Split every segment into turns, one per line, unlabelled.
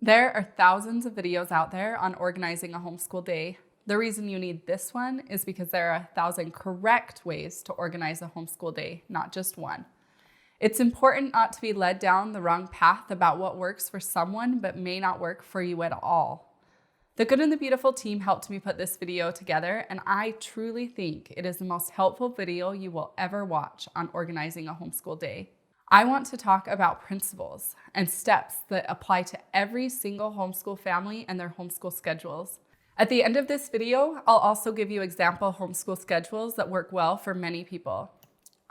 There are thousands of videos out there on organizing a homeschool day. The reason you need this one is because there are 1,000 correct ways to organize a homeschool day, not just one. It's important not to be led down the wrong path about what works for someone but may not work for you at all. The Good and the Beautiful team helped me put this video together, and I truly think it is the most helpful video you will ever watch on organizing a homeschool day. I want to talk about principles and steps that apply to every single homeschool family and their homeschool schedules. At the end of this video, I'll also give you example homeschool schedules that work well for many people.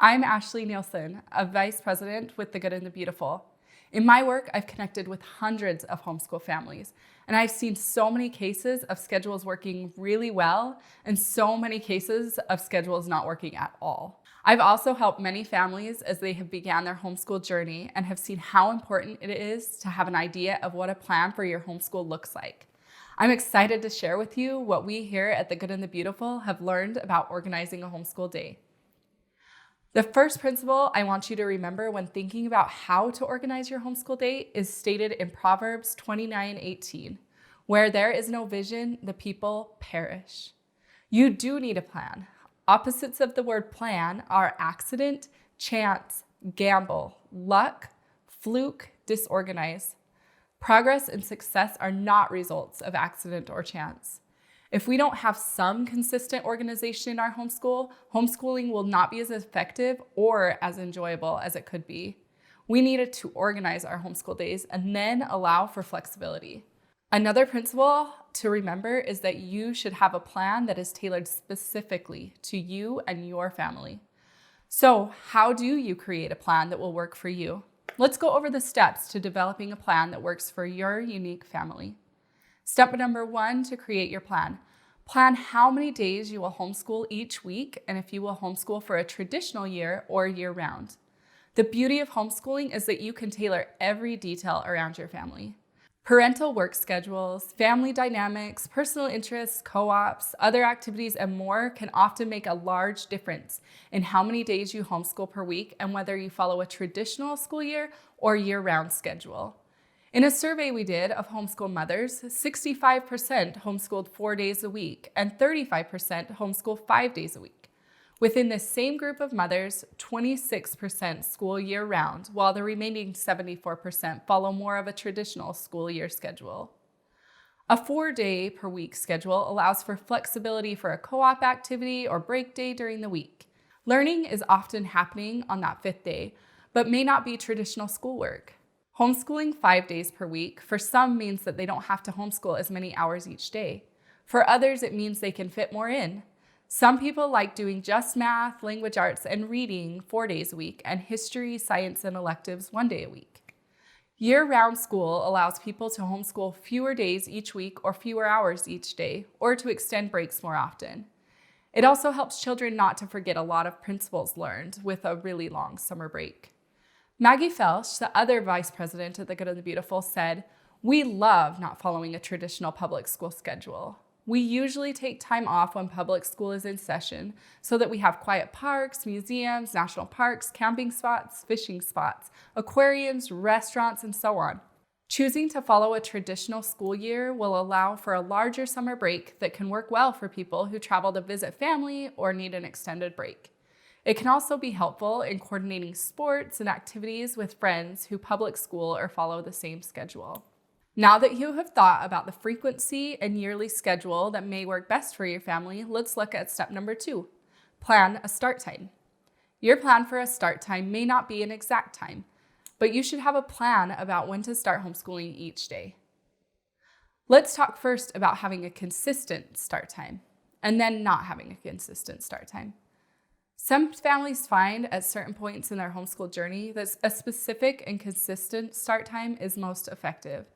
I'm Ashley Nielsen, a vice president with The Good and the Beautiful. In my work, I've connected with hundreds of homeschool families, and I've seen so many cases of schedules working really well and so many cases of schedules not working at all. I've also helped many families as they have began their homeschool journey and have seen how important it is to have an idea of what a plan for your homeschool looks like. I'm excited to share with you what we here at The Good and the Beautiful have learned about organizing a homeschool day. The first principle I want you to remember when thinking about how to organize your homeschool day is stated in Proverbs 29:18, where there is no vision, the people perish. You do need a plan. Opposites of the word plan are accident, chance, gamble, luck, fluke, disorganize. Progress and success are not results of accident or chance. If we don't have some consistent organization in our homeschool, homeschooling will not be as effective or as enjoyable as it could be. We needed to organize our homeschool days and then allow for flexibility. Another principle to remember is that you should have a plan that is tailored specifically to you and your family. So, how do you create a plan that will work for you? Let's go over the steps to developing a plan that works for your unique family. Step number 1 to create your plan. Plan how many days you will homeschool each week and if you will homeschool for a traditional year or year-round. The beauty of homeschooling is that you can tailor every detail around your family. Parental work schedules, family dynamics, personal interests, co-ops, other activities, and more can often make a large difference in how many days you homeschool per week and whether you follow a traditional school year or year-round schedule. In a survey we did of homeschool mothers, 65% homeschooled 4 days a week and 35% homeschool 5 days a week. Within this same group of mothers, 26% school year-round, while the remaining 74% follow more of a traditional school year schedule. A 4-day per week schedule allows for flexibility for a co-op activity or break day during the week. Learning is often happening on that 5th day, but may not be traditional schoolwork. Homeschooling 5 days per week for some means that they don't have to homeschool as many hours each day. For others, it means they can fit more in. Some people like doing just math, language arts, and reading 4 days a week, and history, science, and electives 1 day a week. Year-round school allows people to homeschool fewer days each week or fewer hours each day, or to extend breaks more often. It also helps children not to forget a lot of principles learned with a really long summer break. Maggie Felsch, the other vice president of The Good and the Beautiful, said, "We love not following a traditional public school schedule. We usually take time off when public school is in session so that we have quiet parks, museums, national parks, camping spots, fishing spots, aquariums, restaurants, and so on. Choosing to follow a traditional school year will allow for a larger summer break that can work well for people who travel to visit family or need an extended break. It can also be helpful in coordinating sports and activities with friends who public school or follow the same schedule." Now that you have thought about the frequency and yearly schedule that may work best for your family, let's look at step number 2. Plan a start time. Your plan for a start time may not be an exact time, but you should have a plan about when to start homeschooling each day. Let's talk first about having a consistent start time, and then not having a consistent start time. Some families find at certain points in their homeschool journey that a specific and consistent start time is most effective.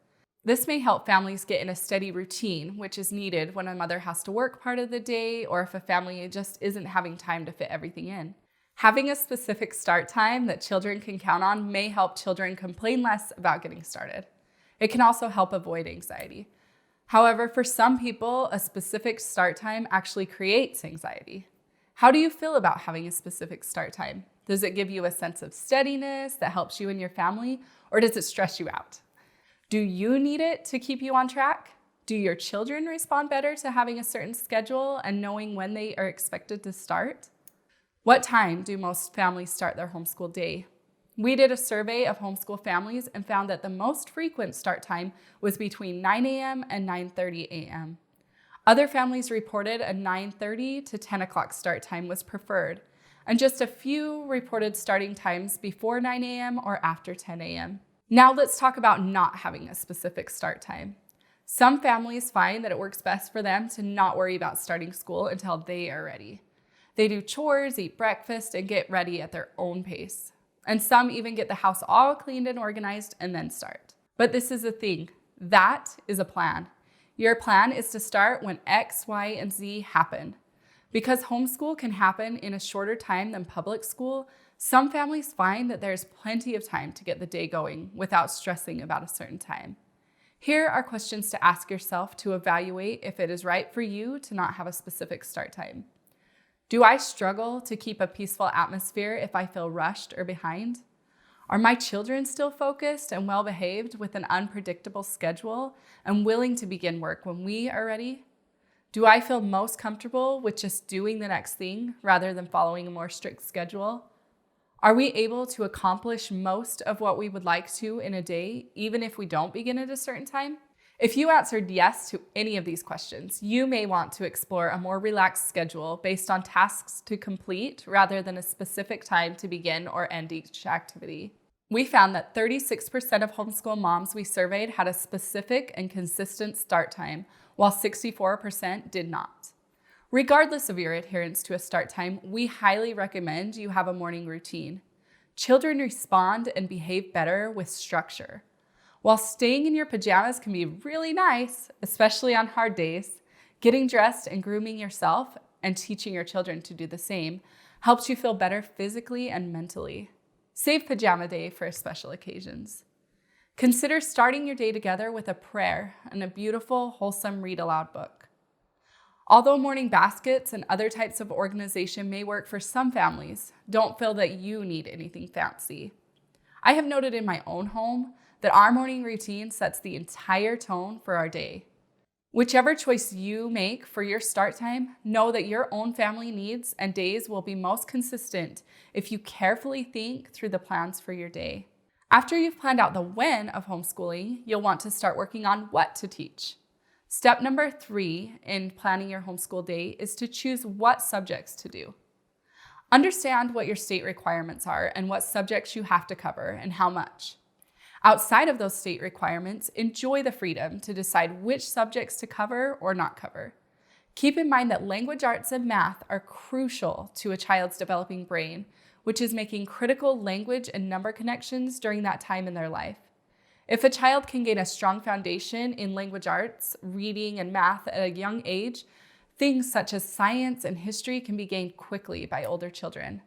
This may help families get in a steady routine, which is needed when a mother has to work part of the day or if a family just isn't having time to fit everything in. Having a specific start time that children can count on may help children complain less about getting started. It can also help avoid anxiety. However, for some people, a specific start time actually creates anxiety. How do you feel about having a specific start time? Does it give you a sense of steadiness that helps you and your family, or does it stress you out? Do you need it to keep you on track? Do your children respond better to having a certain schedule and knowing when they are expected to start? What time do most families start their homeschool day? We did a survey of homeschool families and found that the most frequent start time was between 9 a.m. and 9:30 a.m. Other families reported a 9:30 to 10 o'clock start time was preferred, and just a few reported starting times before 9 a.m. or after 10 a.m. Now let's talk about not having a specific start time. Some families find that it works best for them to not worry about starting school until they are ready. They do chores, eat breakfast, and get ready at their own pace. And some even get the house all cleaned and organized and then start. But this is the thing, that is a plan. Your plan is to start when X, Y, and Z happen. Because homeschool can happen in a shorter time than public school, some families find that there's plenty of time to get the day going without stressing about a certain time. Here are questions to ask yourself to evaluate if it is right for you to not have a specific start time. Do I struggle to keep a peaceful atmosphere if I feel rushed or behind? Are my children still focused and well-behaved with an unpredictable schedule and willing to begin work when we are ready? Do I feel most comfortable with just doing the next thing rather than following a more strict schedule? Are we able to accomplish most of what we would like to in a day, even if we don't begin at a certain time? If you answered yes to any of these questions, you may want to explore a more relaxed schedule based on tasks to complete rather than a specific time to begin or end each activity. We found that 36% of homeschool moms we surveyed had a specific and consistent start time, while 64% did not. Regardless of your adherence to a start time, we highly recommend you have a morning routine. Children respond and behave better with structure. While staying in your pajamas can be really nice, especially on hard days, getting dressed and grooming yourself and teaching your children to do the same helps you feel better physically and mentally. Save pajama day for special occasions. Consider starting your day together with a prayer and a beautiful, wholesome read-aloud book. Although morning baskets and other types of organization may work for some families, don't feel that you need anything fancy. I have noted in my own home that our morning routine sets the entire tone for our day. Whichever choice you make for your start time, know that your own family needs and days will be most consistent if you carefully think through the plans for your day. After you've planned out the when of homeschooling, you'll want to start working on what to teach. Step number 3 in planning your homeschool day is to choose what subjects to do. Understand what your state requirements are and what subjects you have to cover and how much. Outside of those state requirements, enjoy the freedom to decide which subjects to cover or not cover. Keep in mind that language arts and math are crucial to a child's developing brain, which is making critical language and number connections during that time in their life. If a child can gain a strong foundation in language arts, reading, and math at a young age, things such as science and history can be gained quickly by older children.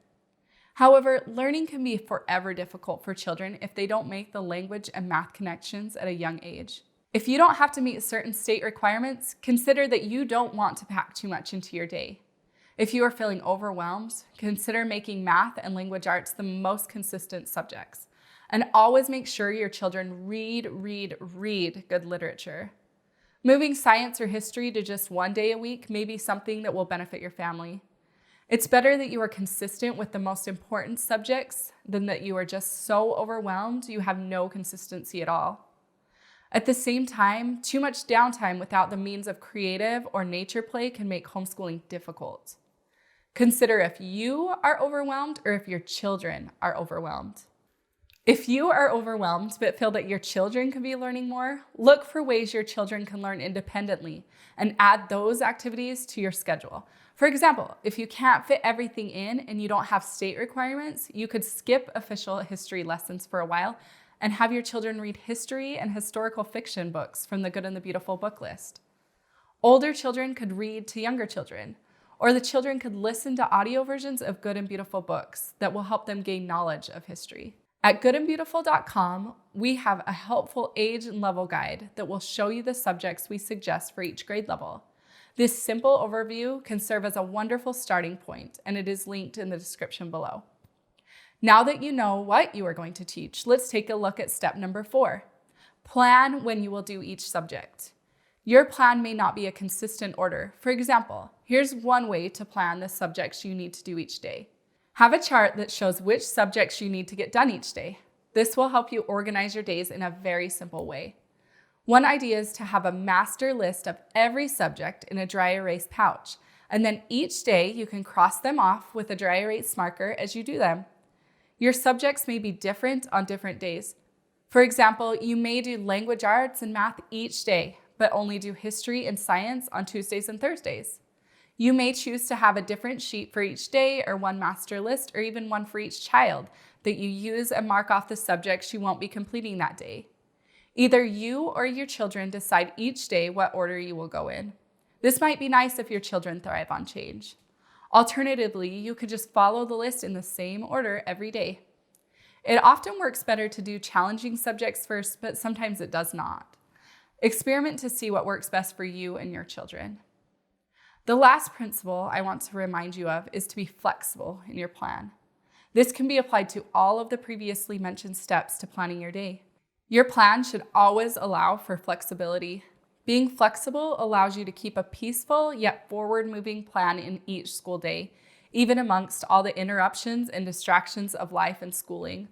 However, learning can be forever difficult for children if they don't make the language and math connections at a young age. If you don't have to meet certain state requirements, consider that you don't want to pack too much into your day. If you are feeling overwhelmed, consider making math and language arts the most consistent subjects. And always make sure your children read good literature. Moving science or history to just one day a week may be something that will benefit your family. It's better that you are consistent with the most important subjects than that you are just so overwhelmed you have no consistency at all. At the same time, too much downtime without the means of creative or nature play can make homeschooling difficult. Consider if you are overwhelmed or if your children are overwhelmed. If you are overwhelmed but feel that your children could be learning more, look for ways your children can learn independently and add those activities to your schedule. For example, if you can't fit everything in and you don't have state requirements, you could skip official history lessons for a while and have your children read history and historical fiction books from the Good and the Beautiful book list. Older children could read to younger children, or the children could listen to audio versions of Good and Beautiful books that will help them gain knowledge of history. At goodandbeautiful.com, we have a helpful age and level guide that will show you the subjects we suggest for each grade level. This simple overview can serve as a wonderful starting point, and it is linked in the description below. Now that you know what you are going to teach, let's take a look at step number 4. Plan when you will do each subject. Your plan may not be a consistent order. For example, here's one way to plan the subjects you need to do each day. Have a chart that shows which subjects you need to get done each day. This will help you organize your days in a very simple way. One idea is to have a master list of every subject in a dry erase pouch, and then each day you can cross them off with a dry erase marker as you do them. Your subjects may be different on different days. For example, you may do language arts and math each day, but only do history and science on Tuesdays and Thursdays. You may choose to have a different sheet for each day, or one master list, or even one for each child that you use and mark off the subjects you won't be completing that day. Either you or your children decide each day what order you will go in. This might be nice if your children thrive on change. Alternatively, you could just follow the list in the same order every day. It often works better to do challenging subjects first, but sometimes it does not. Experiment to see what works best for you and your children. The last principle I want to remind you of is to be flexible in your plan. This can be applied to all of the previously mentioned steps to planning your day. Your plan should always allow for flexibility. Being flexible allows you to keep a peaceful yet forward-moving plan in each school day, even amongst all the interruptions and distractions of life and schooling.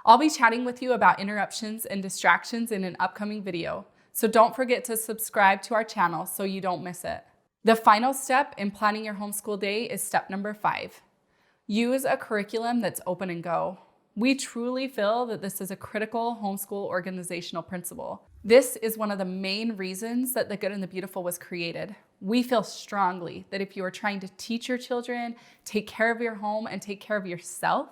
I'll be chatting with you about interruptions and distractions in an upcoming video, so don't forget to subscribe to our channel so you don't miss it. The final step in planning your homeschool day is step number 5. Use a curriculum that's open and go. We truly feel that this is a critical homeschool organizational principle. This is one of the main reasons that The Good and the Beautiful was created. We feel strongly that if you are trying to teach your children, take care of your home, and take care of yourself,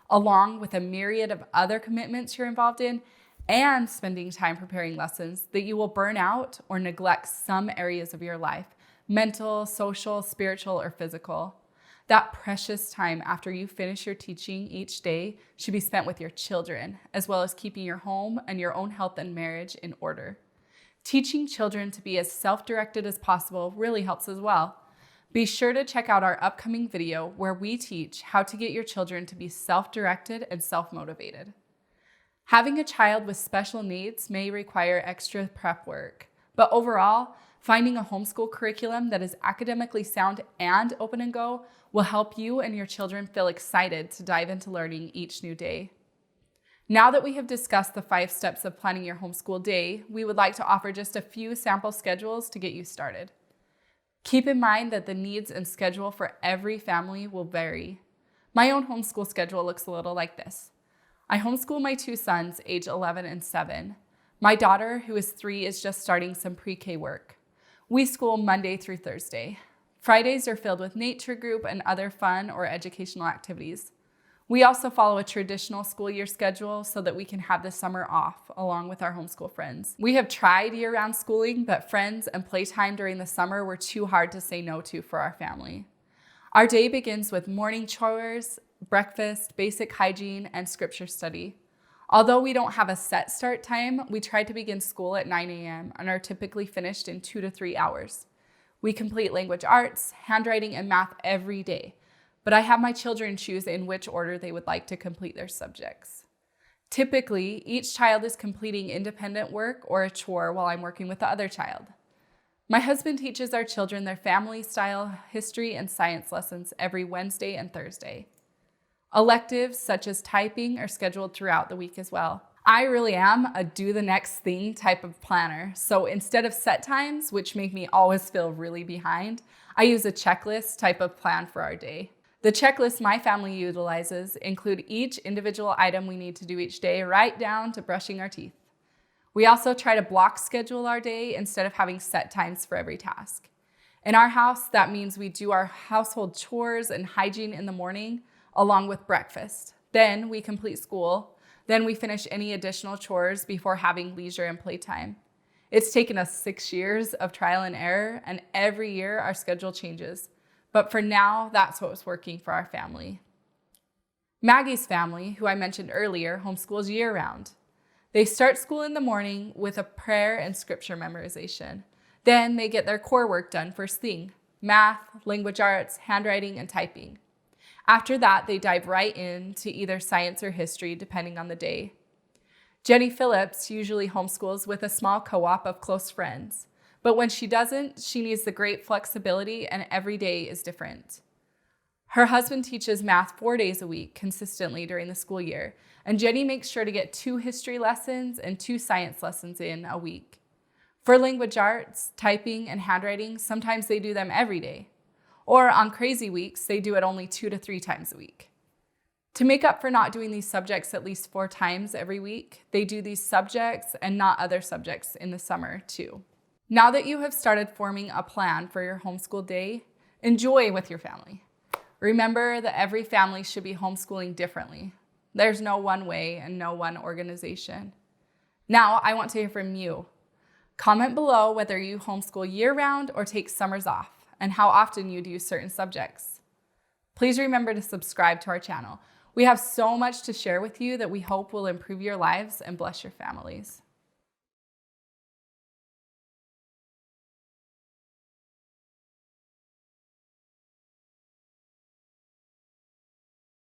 along with a myriad of other commitments you're involved in, and spending time preparing lessons, that you will burn out or neglect some areas of your life, mental, social, spiritual, or physical. That precious time after you finish your teaching each day should be spent with your children, as well as keeping your home and your own health and marriage in order. Teaching children to be as self-directed as possible really helps as well. Be sure to check out our upcoming video where we teach how to get your children to be self-directed and self-motivated. Having a child with special needs may require extra prep work, but overall, finding a homeschool curriculum that is academically sound and open and go will help you and your children feel excited to dive into learning each new day. Now that we have discussed the 5 steps of planning your homeschool day, we would like to offer just a few sample schedules to get you started. Keep in mind that the needs and schedule for every family will vary. My own homeschool schedule looks a little like this. I homeschool my 2 sons, age 11 and 7. My daughter, who is 3, is just starting some pre-K work. We school Monday through Thursday. Fridays are filled with nature group and other fun or educational activities. We also follow a traditional school year schedule so that we can have the summer off along with our homeschool friends. We have tried year-round schooling, but friends and playtime during the summer were too hard to say no to for our family. Our day begins with morning chores, breakfast, basic hygiene, and scripture study. Although we don't have a set start time, we try to begin school at 9 a.m. and are typically finished in 2 to 3 hours. We complete language arts, handwriting, and math every day, but I have my children choose in which order they would like to complete their subjects. Typically, each child is completing independent work or a chore while I'm working with the other child. My husband teaches our children their family-style history and science lessons every Wednesday and Thursday. Electives such as typing are scheduled throughout the week as well. I really am a do the next thing type of planner. So instead of set times, which make me always feel really behind, I use a checklist type of plan for our day. The checklist my family utilizes include each individual item we need to do each day, right down to brushing our teeth. We also try to block schedule our day instead of having set times for every task. In our house, that means we do our household chores and hygiene in the morning, along with breakfast. Then we complete school. Then we finish any additional chores before having leisure and playtime. It's taken us 6 years of trial and error, and every year our schedule changes. But for now, that's what's working for our family. Maggie's family, who I mentioned earlier, homeschools year-round. They start school in the morning with a prayer and scripture memorization. Then they get their core work done first thing: math, language arts, handwriting, and typing. After that, they dive right into either science or history, depending on the day. Jenny Phillips usually homeschools with a small co-op of close friends, but when she doesn't, she needs the great flexibility and every day is different. Her husband teaches math 4 days a week consistently during the school year, and Jenny makes sure to get 2 history lessons and 2 science lessons in a week. For language arts, typing, and handwriting, sometimes they do them every day. Or on crazy weeks, they do it only 2 to 3 times a week. To make up for not doing these subjects at least 4 times every week, they do these subjects and not other subjects in the summer too. Now that you have started forming a plan for your homeschool day, enjoy with your family. Remember that every family should be homeschooling differently. There's no one way and no one organization. Now I want to hear from you. Comment below whether you homeschool year-round or take summers off, and how often you do certain subjects. Please remember to subscribe to our channel. We have so much to share with you that we hope will improve your lives and bless your families.